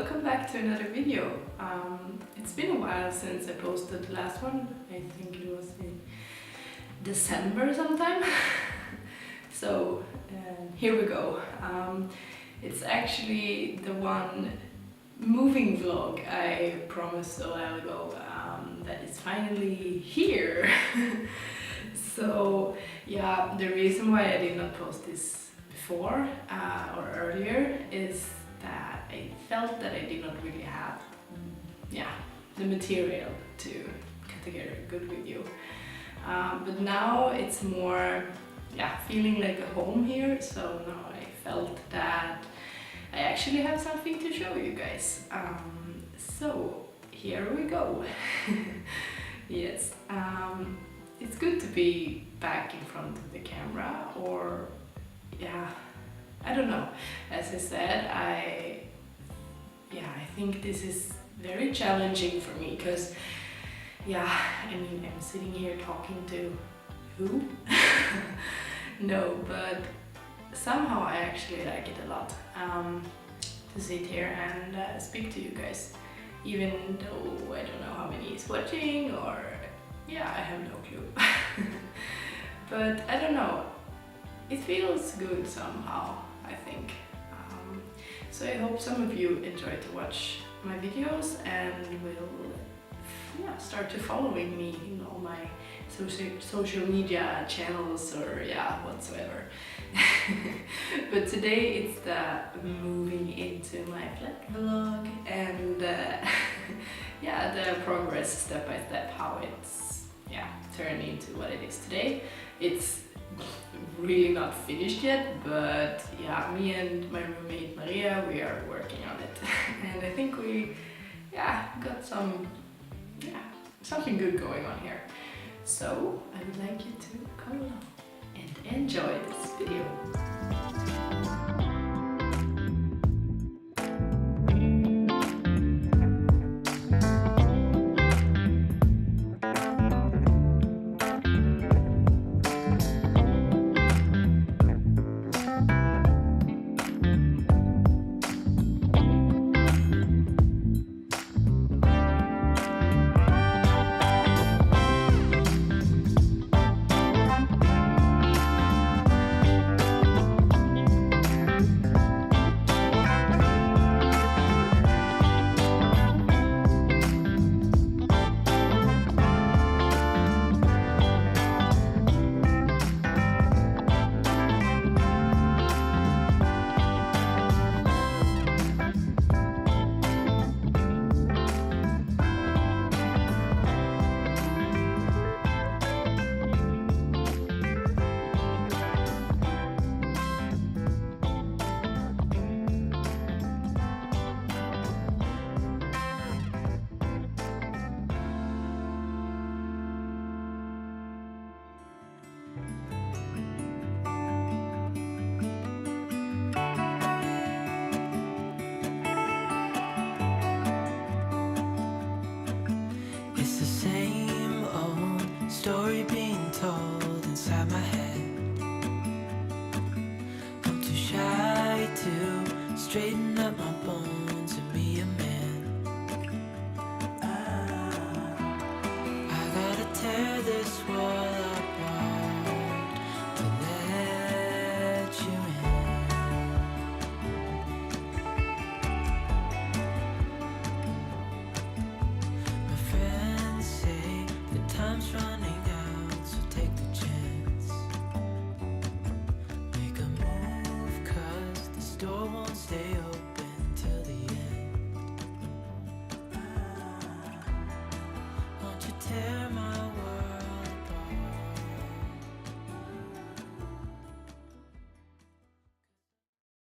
welcome back to another video. It's been a while since I posted the last one. I think it was in December sometime. So here we go. It's actually the one moving vlog I promised a while ago that is finally here. So yeah, the reason why I did not post this before or earlier is that I felt that I did not really have the material to cut together a good video. But now it's more feeling like a home here, so now I felt that I actually have something to show you guys. So here we go. Yes, it's good to be back in front of the camera, or I don't know. As I said, I think this is very challenging for me because I'm sitting here talking to who? No, but somehow I actually like it a lot to sit here and speak to you guys, even though I don't know how many is watching, or I have no clue. But I don't know, it feels good somehow, I think. So I hope some of you enjoy to watch my videos and will start to following me in all my social media channels or whatsoever. But today it's the moving into my flat vlog and the progress step by step, how it's turned into what it is today. It's really not finished yet, but me and my roommate Maria, we are working on it. And I think we got something good going on here. So I would like you to come along and enjoy this video. Story being told inside my head. I'm too shy to straighten up my bones and be a man. I gotta tear this wall apart to let you in. My friends say the time's running, so take the chance. Make a move, 'cause the store won't stay open till the end. Won't you tear my